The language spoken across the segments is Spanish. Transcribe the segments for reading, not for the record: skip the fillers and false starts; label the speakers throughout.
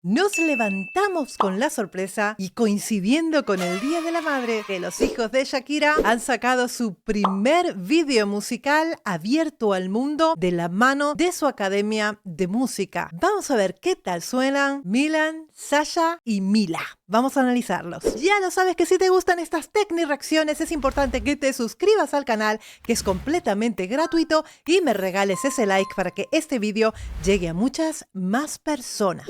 Speaker 1: Nos levantamos con la sorpresa y coincidiendo con el Día de la Madre, que los hijos de Shakira han sacado su primer video musical abierto al mundo de la mano de su academia de música. Vamos a ver qué tal suenan Milan, Sasha y Mila. Vamos a analizarlos. Ya lo sabes que si te gustan estas reacciones es importante que te suscribas al canal, que es completamente gratuito, y me regales ese like para que este video llegue a muchas más personas.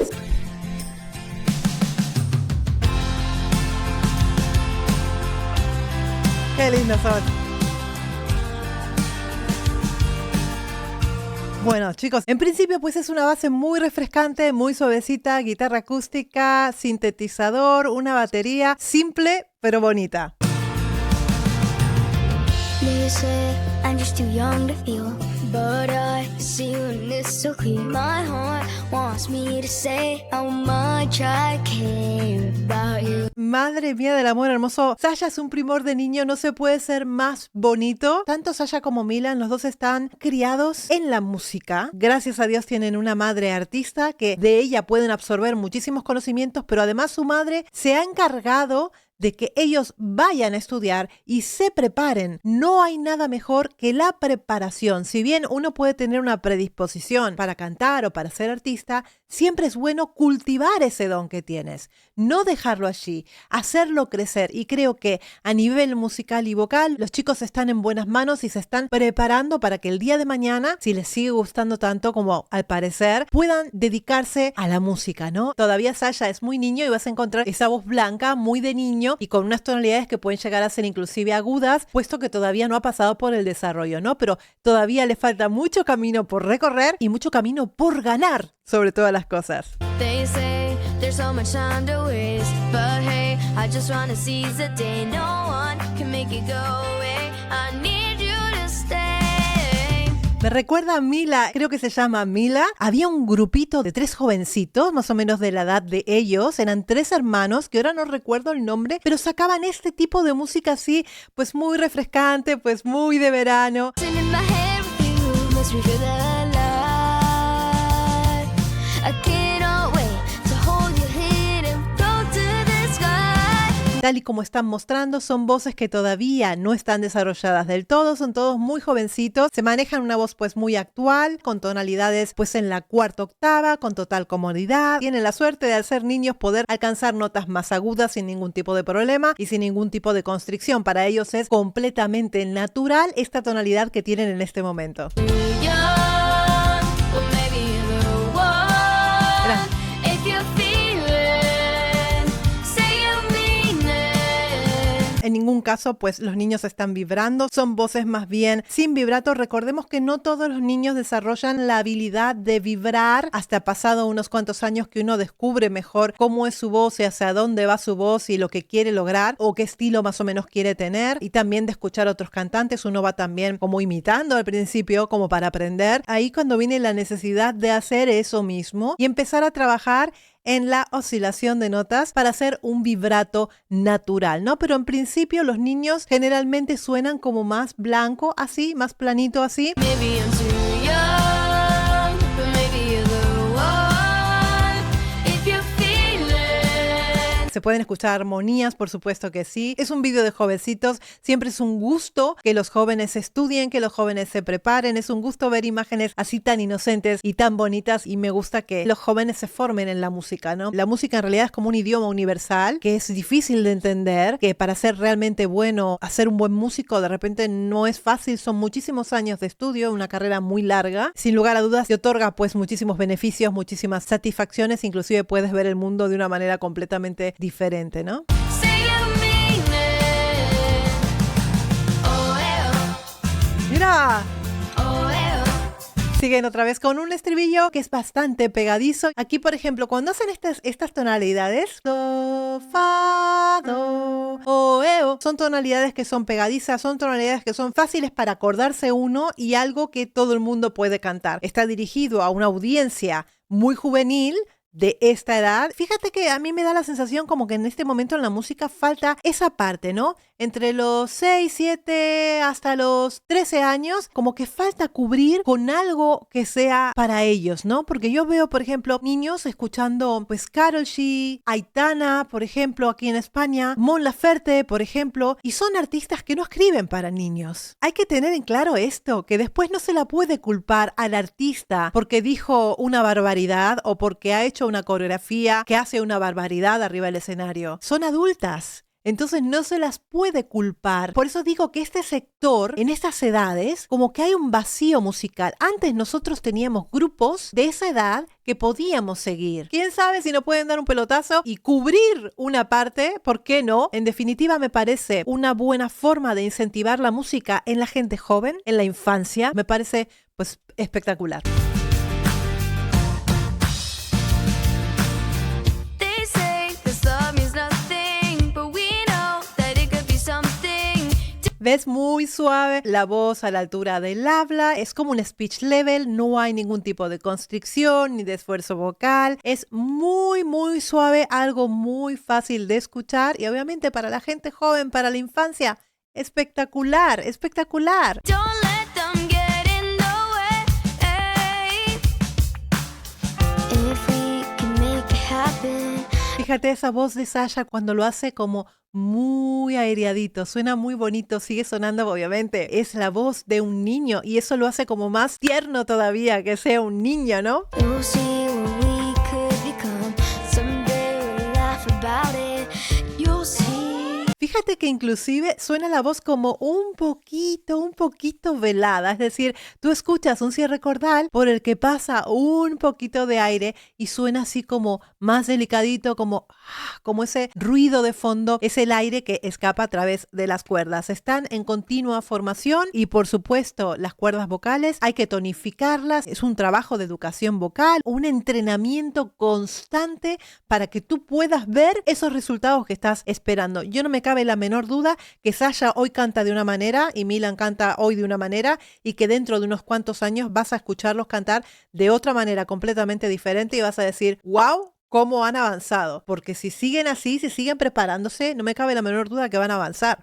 Speaker 1: ¡Qué lindos son! Bueno, chicos, en principio pues es una base muy refrescante, muy suavecita, guitarra acústica, sintetizador, una batería simple pero bonita. I'm just too young to feel, but I see when it's so clear. My heart wants me to say how much I care about you. Madre mía del amor hermoso. Sasha es un primor de niño, no se puede ser más bonito. Tanto Sasha como Milan, los dos están criados en la música. Gracias a Dios tienen una madre artista que de ella pueden absorber muchísimos conocimientos, pero además su madre se ha encargado de que ellos vayan a estudiar y se preparen. No hay nada mejor que la preparación. Si bien uno puede tener una predisposición para cantar o para ser artista, siempre es bueno cultivar ese don que tienes. No dejarlo allí, hacerlo crecer. Y creo que a nivel musical y vocal, los chicos están en buenas manos y se están preparando para que el día de mañana, si les sigue gustando tanto como al parecer, puedan dedicarse a la música, ¿no? Todavía Sasha es muy niño y vas a encontrar esa voz blanca, muy de niño, y con unas tonalidades que pueden llegar a ser inclusive agudas, puesto que todavía no ha pasado por el desarrollo, ¿no? Pero todavía le falta mucho camino por recorrer y mucho camino por ganar, sobre todas las cosas. They say there's so much time to waste, but hey, I just wanna seize the day. No one can make it go away. I need you to stay. Me recuerda a Mila, creo que se llama Mila. Había un grupito de 3 jovencitos, más o menos de la edad de ellos. Eran 3 hermanos, que ahora no recuerdo el nombre, pero sacaban este tipo de música así, pues muy refrescante, pues muy de verano. Tal y como están mostrando, son voces que todavía no están desarrolladas del todo, son todos muy jovencitos, se manejan una voz pues muy actual, con tonalidades pues en la 4ª octava, con total comodidad. Tienen la suerte de al ser niños poder alcanzar notas más agudas sin ningún tipo de problema y sin ningún tipo de constricción. Para ellos es completamente natural esta tonalidad que tienen en este momento. En ningún caso, pues los niños están vibrando, son voces más bien sin vibrato. Recordemos que no todos los niños desarrollan la habilidad de vibrar hasta pasado unos cuantos años que uno descubre mejor cómo es su voz y hacia dónde va su voz y lo que quiere lograr o qué estilo más o menos quiere tener. Y también de escuchar a otros cantantes, uno va también como imitando al principio, como para aprender. Ahí cuando viene la necesidad de hacer eso mismo y empezar a trabajar en la oscilación de notas para hacer un vibrato natural, ¿no? Pero en principio los niños generalmente suenan como más blanco, así, más planito así. Se pueden escuchar armonías, por supuesto que sí. Es un video de jovencitos. Siempre es un gusto que los jóvenes estudien, que los jóvenes se preparen. Es un gusto ver imágenes así tan inocentes y tan bonitas. Y me gusta que los jóvenes se formen en la música, ¿no? La música en realidad es como un idioma universal que es difícil de entender, que para ser realmente bueno, hacer un buen músico de repente no es fácil. Son muchísimos años de estudio, una carrera muy larga. Sin lugar a dudas, te otorga pues muchísimos beneficios, muchísimas satisfacciones. Inclusive puedes ver el mundo de una manera completamente diferente, ¿no? ¡Mira! Siguen otra vez con un estribillo que es bastante pegadizo. Aquí, por ejemplo, cuando hacen estas tonalidades, do, fa, do, o, son tonalidades que son pegadizas, son tonalidades que son fáciles para acordarse uno y algo que todo el mundo puede cantar. Está dirigido a una audiencia muy juvenil,
Speaker 2: de esta edad. Fíjate que a mí me da la sensación como que en este momento en la música falta esa parte, ¿no? Entre los 6, 7 hasta los 13 años, como que falta cubrir con algo que sea para ellos, ¿no? Porque yo veo, por ejemplo, niños escuchando pues Karol G, Aitana, por ejemplo, aquí en España, Mon Laferte, por ejemplo, y son artistas que no escriben para niños. Hay que tener en claro esto, que después no se la puede culpar al artista porque dijo una barbaridad o porque ha hecho una coreografía que hace una barbaridad arriba del escenario. Son adultas. Entonces no se las puede culpar. Por eso digo que este sector, en estas edades, como que hay un vacío musical. Antes nosotros teníamos grupos de esa edad que podíamos seguir. ¿Quién sabe si nos pueden dar un pelotazo y cubrir una parte? ¿Por qué no? En definitiva, me parece una buena forma de incentivar la música en la gente joven, en la infancia. Me parece pues espectacular. ¿Ves? Muy suave, la voz a la altura del habla, es como un speech level, no hay ningún tipo de constricción ni de esfuerzo vocal, es muy muy suave, algo muy fácil de escuchar y obviamente para la gente joven, para la infancia, espectacular, espectacular. Fíjate esa voz de Sasha cuando lo hace como muy aireadito, suena muy bonito, sigue sonando obviamente, es la voz de un niño y eso lo hace como más tierno todavía que sea un niño, ¿no? Fíjate que inclusive suena la voz como un poquito velada, es decir, tú escuchas un cierre cordal por el que pasa un poquito de aire y suena así como más delicadito, como ese ruido de fondo, es el aire que escapa a través de las cuerdas. Están en continua formación y por supuesto las cuerdas vocales hay que tonificarlas, es un trabajo de educación vocal, un entrenamiento constante para que tú puedas ver esos resultados que estás esperando. Yo no me cabe la menor duda que Sasha hoy canta de una manera y Milan canta hoy de una manera y que dentro de unos cuantos años vas a escucharlos cantar de otra manera completamente diferente y vas a decir, wow, cómo han avanzado. Porque si siguen así, si siguen preparándose, no me cabe la menor duda que van a avanzar.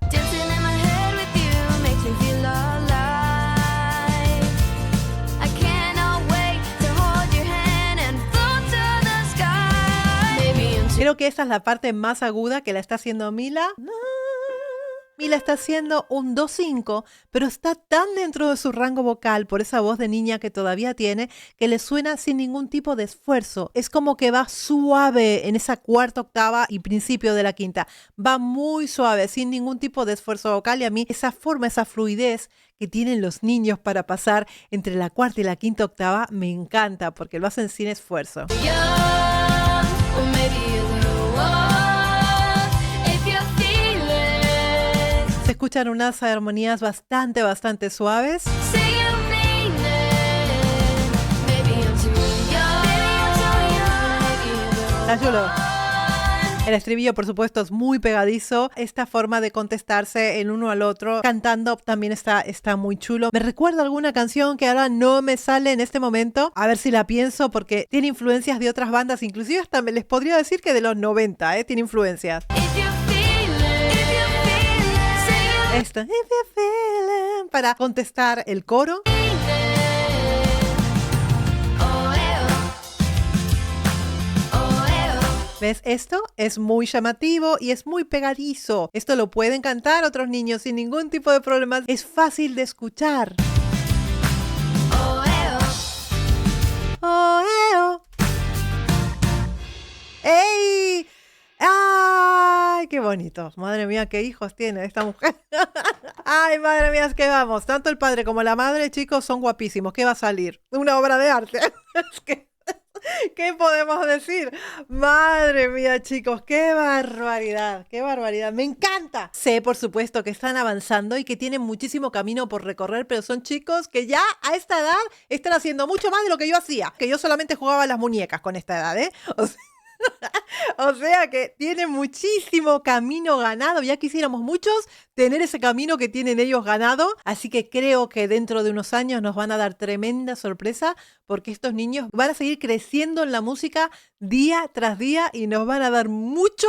Speaker 2: Creo que esa es la parte más aguda que la está haciendo Mila. Mila está haciendo un 2-5, pero está tan dentro de su rango vocal por esa voz de niña que todavía tiene que le suena sin ningún tipo de esfuerzo. Es como que va suave en esa cuarta octava y principio de la quinta. Va muy suave, sin ningún tipo de esfuerzo vocal y a mí esa forma, esa fluidez que tienen los niños para pasar entre la cuarta y la quinta octava me encanta porque lo hacen sin esfuerzo. Se escuchan unas armonías bastante suaves. Está chulo. El estribillo, por supuesto, es muy pegadizo. Esta forma de contestarse el uno al otro cantando también está muy chulo. Me recuerda alguna canción que ahora no me sale en este momento. A ver si la pienso porque tiene influencias de otras bandas. Inclusive hasta les podría decir que de los 90, tiene influencias. Esto, if you feel it, para contestar el coro. ¿Ves? Esto es muy llamativo y es muy pegadizo. Esto lo pueden cantar otros niños sin ningún tipo de problemas. Es fácil de escuchar. Oh, oh. ¡Ey! ¡Ay, qué bonito! Madre mía, qué hijos tiene esta mujer. ¡Ay, madre mía, es que vamos! Tanto el padre como la madre, chicos, son guapísimos. ¿Qué va a salir? Una obra de arte. Es que... ¿qué podemos decir? Madre mía, chicos, qué barbaridad, me encanta. Sé, por supuesto, que están avanzando y que tienen muchísimo camino por recorrer, pero son chicos que ya a esta edad están haciendo mucho más de lo que yo hacía, que yo solamente jugaba a las muñecas con esta edad, O sea que tiene muchísimo camino ganado. Ya quisiéramos muchos tener ese camino que tienen ellos ganado. Así que creo que dentro de unos años nos van a dar tremenda sorpresa porque estos niños van a seguir creciendo en la música día tras día y nos van a dar mucho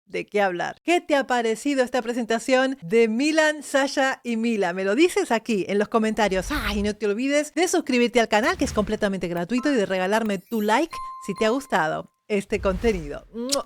Speaker 2: de qué hablar. ¿Qué te ha parecido esta presentación de Milan, Sasha y Mila? Me lo dices aquí en los comentarios. Y no te olvides de suscribirte al canal, que es completamente gratuito, y de regalarme tu like si te ha gustado este contenido. ¡Mua!